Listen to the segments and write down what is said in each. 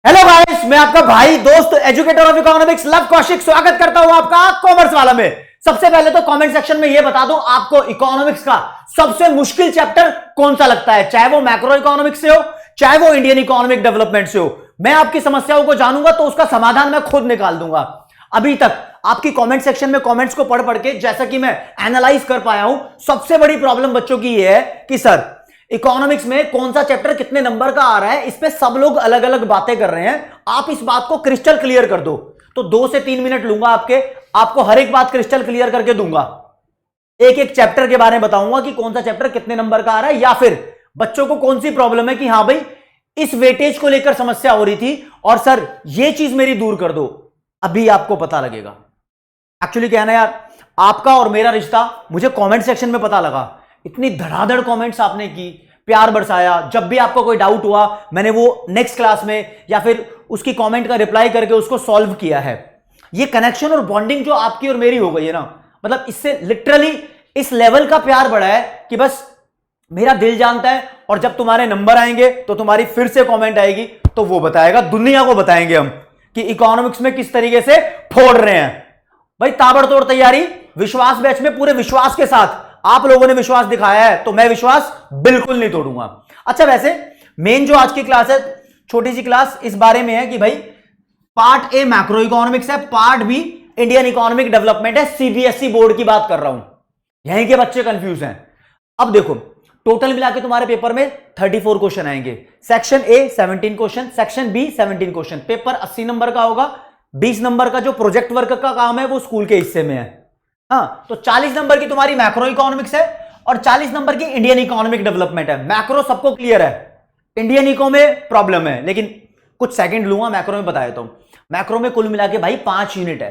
Hello guys, मैं आपका भाई दोस्त educator of economics love Kaushik स्वागत करता हूं आपका कॉमर्स वाला में। सबसे पहले तो कमेंट सेक्शन में यह बता दो आपको इकोनॉमिक्स का सबसे मुश्किल चैप्टर कौन सा लगता है, चाहे वो मैक्रो इकोनॉमिक्स से हो चाहे वो इंडियन इकोनॉमिक डेवलपमेंट से हो। मैं आपकी समस्याओं को जानूंगा तो उसका समाधान मैं खुद निकाल दूंगा। अभी तक आपकी कमेंट सेक्शन में कमेंट्स को पढ़ पढ़ के जैसा कि मैं एनालाइज कर पाया हूं, सबसे बड़ी प्रॉब्लम बच्चों की यह है कि सर इकोनॉमिक्स में कौन सा चैप्टर कितने नंबर का आ रहा है, इस पे सब लोग अलग अलग बातें कर रहे हैं। आप इस बात को क्रिस्टल क्लियर कर दो तो 2 से 3 मिनट लूंगा आपको हर एक बात क्रिस्टल क्लियर करके दूंगा। एक एक चैप्टर के बारे में बताऊंगा कि कौन सा चैप्टर कितने नंबर का आ रहा है, या फिर बच्चों को कौन सी प्रॉब्लम है कि हां भाई इस वेटेज को लेकर समस्या हो रही थी और सर ये चीज मेरी दूर कर दो। अभी आपको पता लगेगा एक्चुअली क्या है ना यार, आपका और मेरा रिश्ता मुझे कमेंट सेक्शन में पता लगा। इतनी धड़ाधड़ कमेंट्स आपने की, प्यार बरसाया। जब भी आपको कोई डाउट हुआ मैंने वो नेक्स्ट क्लास में या फिर उसकी कमेंट का रिप्लाई करके उसको सॉल्व किया है। ये कनेक्शन और बॉन्डिंग जो आपकी और मेरी हो गई है ना, मतलब इससे लिटरली इस लेवल का प्यार बढ़ा है कि बस मेरा दिल जानता है। और जब तुम्हारे नंबर आएंगे तो तुम्हारी फिर से कमेंट आएगी तो वो बताएगा, दुनिया को बताएंगे हम कि इकोनॉमिक्स में किस तरीके से फोड़ रहे हैं। भाई ताबड़तोड़ तैयारी विश्वास बैच में पूरे विश्वास के साथ आप लोगों ने विश्वास दिखाया है तो मैं विश्वास बिल्कुल नहीं तोड़ूंगा। अच्छा, वैसे मेन जो आज की क्लास है, छोटी सी क्लास इस बारे में है कि भाई पार्ट ए मैक्रो इकोनॉमिक्स है, part B Indian economic development है। सीबीएसई बोर्ड की बात कर रहा हूं, यहीं के बच्चे कंफ्यूज हैं। अब देखो टोटल मिला के तुम्हारे पेपर में 34 क्वेश्चन आएंगे। Section A 17 question, section B 17 question. Paper 80 number का होगा। 20 नंबर का जो प्रोजेक्ट वर्क का काम है वो स्कूल के हिस्से में है। हाँ, तो 40 नंबर की तुम्हारी मैक्रो इकोनॉमिक्स है और 40 नंबर की इंडियन इकोनॉमिक डेवलपमेंट है। मैक्रो सबको क्लियर है, इंडियन इको में प्रॉब्लम है, लेकिन कुछ सेकंड लूंगा मैक्रो में बताया तो। मैक्रो में कुल मिला के भाई 5 यूनिट है।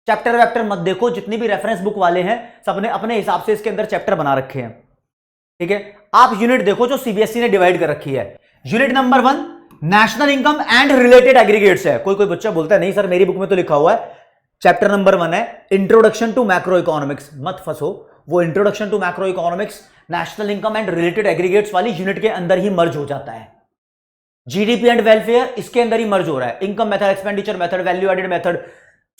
चैप्टर वैप्टर मत देखो, जितनी भी रेफरेंस बुक वाले हैं सबने अपने हिसाब से इसके अंदर चैप्टर बना रखे हैं, ठीक है। आप यूनिट देखो जो सीबीएसई ने डिवाइड कर रखी है। Unit number 1 national income and related aggregates है। कोई बच्चा बोलता है नहीं सर मेरी बुक में तो लिखा हुआ है चैप्टर नंबर 1 है इंट्रोडक्शन टू मैक्रो इकोनॉमिक्स। मत फंसो, वो introduction to macro economics national income and related aggregates वाली यूनिट के अंदर ही मर्ज हो जाता है। जीडीपी एंड वेलफेयर इसके अंदर ही मर्ज हो रहा है। Income method, expenditure method, value added method,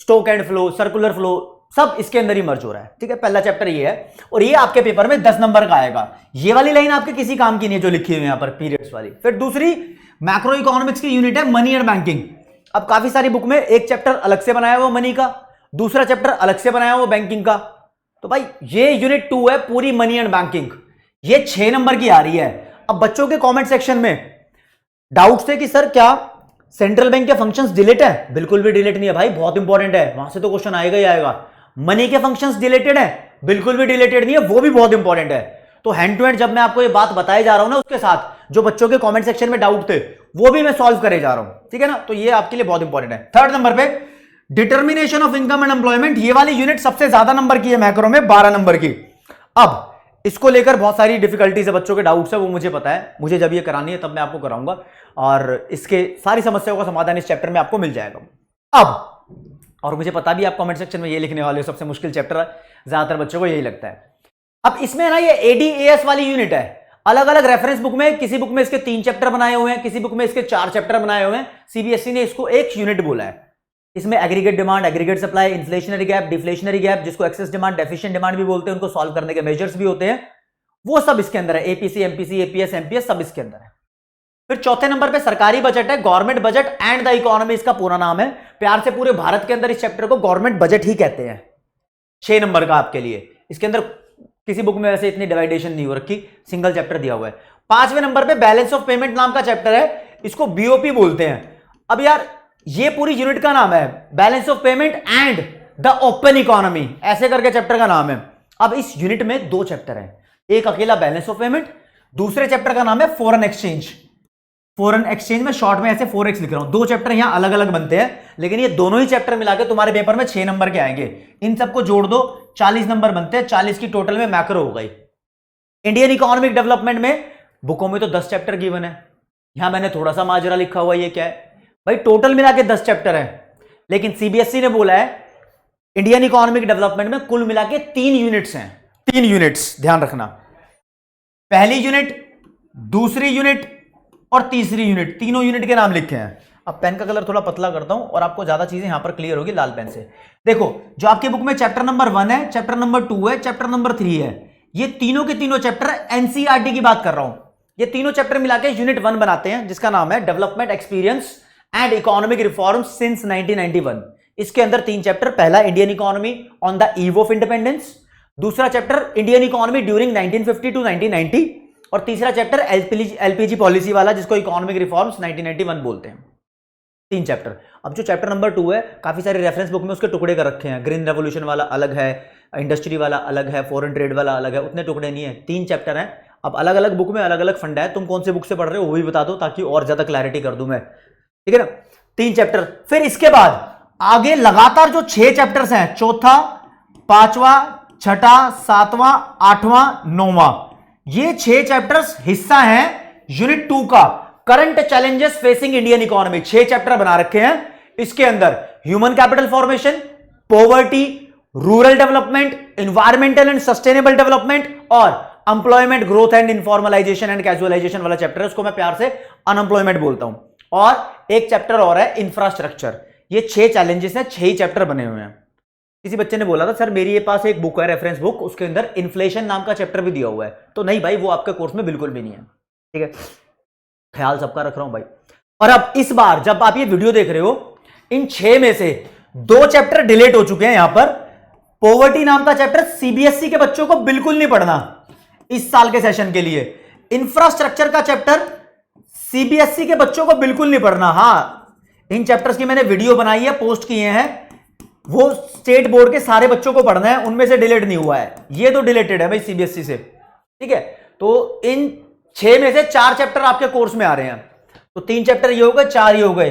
stock and flow, circular flow, सब इसके अंदर ही मर्ज हो रहा है, ठीक है। पहला चैप्टर ये है और ये आपके पेपर में 10 नंबर का आएगा। ये वाली लाइन आपके किसी काम की नहीं है जो लिखी हुई है यहां पर पीरियड्स वाली। फिर दूसरी मैक्रो इकोनॉमिक्स की यूनिट है मनी एंड बैंकिंग। अब काफी सारी बुक में एक चैप्टर अलग से बनाया हुआ मनी का, दूसरा चैप्टर अलग से बनाया हुआ बैंकिंग का। तो भाई ये यूनिट 2 है पूरी मनी एंड बैंकिंग, ये 6 नंबर की आ रही है। अब बच्चों के कमेंट सेक्शन में डाउट्स थे कि सर क्या सेंट्रल बैंक के फंक्शंस डिलीट है? बिल्कुल भी डिलीट नहीं है भाई, बहुत इंपॉर्टेंट है, वहां से तो क्वेश्चन आएगा ही आएगा। मनी के फंक्शंस डिलीटेड है? बिल्कुल भी डिलीटेड नहीं है, वो भी बहुत इंपॉर्टेंट है। तो हैंड टू हैंड जब मैं आपको ये बात बताए जा रहा हूं ना, उसके साथ जो बच्चों के कमेंट सेक्शन में डाउट थे वो भी मैं सॉल्व करे जा रहा हूं, ठीक है ना। तो ये आपके लिए बहुत इंपॉर्टेंट है। 3rd नंबर पे determination of income and employment, ये वाली यूनिट सबसे ज्यादा नंबर की है मैक्रो में, 12 नंबर की। अब इसको लेकर बहुत सारी डिफिकल्टीज है, बच्चों के डाउट्स है, वो मुझे पता है। मुझे जब ये करानी है तब मैं आपको कराऊंगा और इसके सारी समस्याओं का समाधान इस चैप्टर में आपको मिल जाएगा। अब और मुझे पता भी आप कमेंट सेक्शन में ये लिखने वाले हो सबसे मुश्किल चैप्टर है, ज्यादातर बच्चों को यही लगता है। अब इसमें ना ये एडीएएस वाली यूनिट है। अलग अलग रेफरेंस बुक में, किसी बुक में इसके 3 चैप्टर बनाए हुए हैं, किसी बुक में इसके 4 चैप्टर बनाए हुए हैं। सीबीएसई ने इसको एक यूनिट बोला है। इसमें aggregate demand, aggregate supply, inflationary gap, deflationary gap, जिसको एक्सेस डिमांड, डेफिशिएंट डिमांड भी बोलते हैं, उनको सॉल्व करने के मेजर्स भी होते हैं, वो सब इसके अंदर है। एपीसी, एमपीसी, एपीएस, एमपीएस सब इसके अंदर है। फिर 4थे नंबर पे सरकारी बजट है, government budget and the economy इसका पूरा नाम है। प्यार से पूरे भारत के अंदर इस चैप्टर को गवर्नमेंट बजट ही कहते हैं। 6 नंबर का आपके लिए। इसके अंदर किसी बुक में वैसे इतनी डिवाइडेशन नहीं हो रखी, सिंगल चैप्टर दिया हुआ है। 5वें नंबर पे बैलेंस ऑफ पेमेंट नाम का चैप्टर है, इसको बीओपी बोलते हैं। अब यार ये पूरी यूनिट का नाम है balance of payment and the open economy, ऐसे करके चैप्टर का नाम है। अब इस यूनिट में 2 चैप्टर हैं, एक अकेला बैलेंस ऑफ पेमेंट, दूसरे चैप्टर का नाम है फॉरेन एक्सचेंज। फॉरेन एक्सचेंज में शॉर्ट में ऐसे 4x लिख रहा हूं। 2 चैप्टर यहां अलग अलग बनते हैं, लेकिन ये दोनों ही चैप्टर मिला के तुम्हारे पेपर में 6 नंबर के आएंगे। इन सबको जोड़ दो, 40 नंबर बनते हैं। 40 की टोटल में मैक्रो हो गई। इंडियन इकोनॉमिक डेवलपमेंट में बुकों में तो 10 चैप्टर गिवन है, यहां मैंने थोड़ा सा माजरा लिखा हुआ। ये क्या है भाई, टोटल मिला के 10 चैप्टर है, लेकिन सीबीएसई ने बोला है इंडियन इकोनॉमिक डेवलपमेंट में कुल मिला के 3 यूनिट्स हैं। 3 यूनिट्स ध्यान रखना, पहली यूनिट, दूसरी यूनिट और तीसरी यूनिट, तीनों यूनिट के नाम लिखे हैं। अब पेन का कलर थोड़ा पतला करता हूं और आपको ज्यादा चीजें यहां पर क्लियर होगी लाल पेन से। देखो जो आपकी बुक में चैप्टर नंबर 1 है, चैप्टर नंबर 2 है, चैप्टर नंबर 3 है, ये तीनों के तीनों चैप्टर एनसीईआरटी की बात कर रहा हूं। ये तीनों चैप्टर मिला के यूनिट 1 बनाते हैं जिसका नाम है development experience and economic reforms since 1991। इसके अंदर 3 चैप्टर, पहला Indian economy on the eve of independence, दूसरा chapter Indian economy during 1950 to 1990 और तीसरा चैप्टर एलपीजी पॉलिसी वाला जिसको इकोनॉमिक रिफॉर्म्स 1991 बोलते हैं। 3 चैप्टर। अब जो चैप्टर नंबर 2 है, काफी सारे रेफरेंस बुक में उसके टुकड़े कर रखे हैं, ग्रीन रेवोल्यूशन वाला अलग है, इंडस्ट्री वाला अलग है, फॉरेन ट्रेड वाला अलग है, उतने टुकड़े नहीं है, 3 चैप्टर हैं। अब अलग अलग बुक में अलग अलग फंडा है, तुम कौन से बुक से पढ़ रहे हो वो भी बता दो ताकि और ज्यादा क्लैरिटी कर दूं मैं, ठीक है ना। 3 चैप्टर। फिर इसके बाद आगे लगातार जो 6 चैप्टर्स हैं, चौथा, पांचवा, छठा, सातवां, आठवां, नौवां, ये 6 चैप्टर्स हिस्सा हैं यूनिट 2 का current challenges facing Indian economy. 6 chapter बना रखे हैं। इसके अंदर human capital formation, poverty, rural development, environmental and sustainable development और employment growth and informalisation and casualisation वाला चैप्टर है, उसको मैं प्यार से अनएम्प्लॉयमेंट बोलता हूं। और एक चैप्टर और है इंफ्रास्ट्रक्चर। ये 6 चैलेंजेस हैं, 6 ही चैप्टर बने हुए हैं। किसी बच्चे ने बोला था सर मेरी ये पास एक बुक है रेफरेंस बुक, उसके अंदर इन्फ्लेशन नाम का चैप्टर भी दिया हुआ है, तो नहीं भाई वो आपके कोर्स में बिल्कुल भी नहीं है, ठीक है, ख्याल सबका रख रहा हूं भाई। और अब इस बार जब आप ये वीडियो देख रहे हो, इन 6 में से 2 चैप्टर डिलीट हो चुके हैं। यहां पर पॉवर्टी नाम का चैप्टर सीबीएसई के बच्चों को बिल्कुल नहीं पढ़ना इस साल के सेशन के लिए। इंफ्रास्ट्रक्चर का चैप्टर सीबीएसई के बच्चों को बिल्कुल नहीं पढ़ना। हां, इन चैप्टर्स की मैंने वीडियो बनाई है, पोस्ट किए हैं, वो स्टेट बोर्ड के सारे बच्चों को पढ़ना है, उनमें से डिलीट नहीं हुआ है, ये तो डिलीटेड है भाई सीबीएसई से, ठीक है। तो इन 6 में से 4 चैप्टर आपके कोर्स में आ रहे हैं, तो 3 चैप्टर ये हो गए, 4 ये हो गए,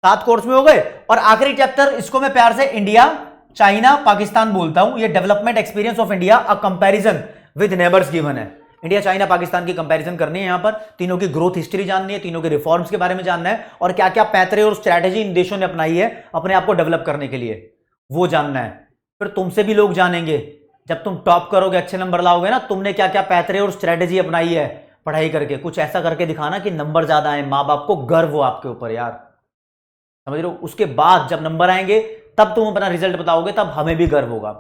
7 कोर्स में हो गए। और आखिरी चैप्टर, इसको मैं प्यार से इंडिया चाइना पाकिस्तान बोलता हूं, ये development experience of India a comparison with neighbours given है। इंडिया चाइना पाकिस्तान की कंपैरिजन करनी है, यहां पर तीनों की ग्रोथ हिस्ट्री जाननी है, तीनों के रिफॉर्म्स के बारे में जानना है और क्या क्या पैतरे और स्ट्रैटेजी इन देशों ने अपनाई है अपने आप को डेवलप करने के लिए, वो जानना है। फिर तुमसे भी लोग जानेंगे, जब तुम टॉप करोगे, अच्छे नंबर लाओगे ना, तुमने क्या क्या पैतरे और स्ट्रैटेजी अपनाई है पढ़ाई करके, कुछ ऐसा करके दिखाना कि नंबर ज्यादा आए, माँ बाप को गर्व हो आपके ऊपर यार, समझ रहे हो। उसके बाद जब नंबर आएंगे तब तुम अपना रिजल्ट बताओगे, तब हमें भी गर्व होगा।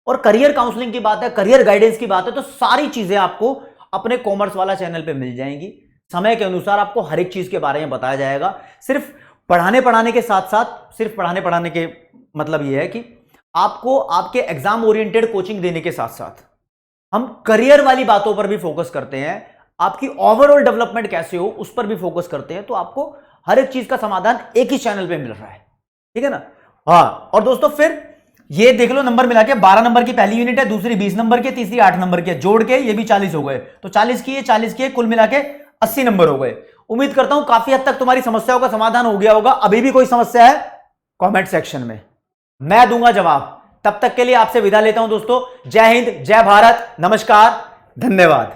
और करियर काउंसलिंग की बात है, करियर गाइडेंस की बात है, तो सारी चीजें आपको अपने कॉमर्स वाला चैनल पे मिल जाएंगी। समय के अनुसार आपको हर एक चीज के बारे में बताया जाएगा। सिर्फ पढ़ाने के साथ साथ, सिर्फ पढ़ाने के मतलब यह है कि आपको आपके एग्जाम ओरिएंटेड कोचिंग देने के साथ साथ हम करियर वाली बातों पर भी फोकस करते हैं, आपकी ओवरऑल डेवलपमेंट कैसे हो उस पर भी फोकस करते हैं। तो आपको हर एक चीज का समाधान एक ही चैनल पे मिल रहा है, ठीक है ना। हाँ, और दोस्तों फिर ये देख लो, नंबर मिला के 12 नंबर की पहली यूनिट है, दूसरी 20 नंबर की, तीसरी 8 नंबर की, जोड़ के ये भी 40 हो गए, तो 40 की कुल मिला के 80 नंबर हो गए। उम्मीद करता हूं काफी हद तक तुम्हारी समस्याओं का समाधान हो गया होगा। अभी भी कोई समस्या है कमेंट सेक्शन में, मैं दूंगा जवाब। तब तक के लिए आपसे विदा लेता हूं दोस्तों। जय हिंद, जय भारत, नमस्कार, धन्यवाद।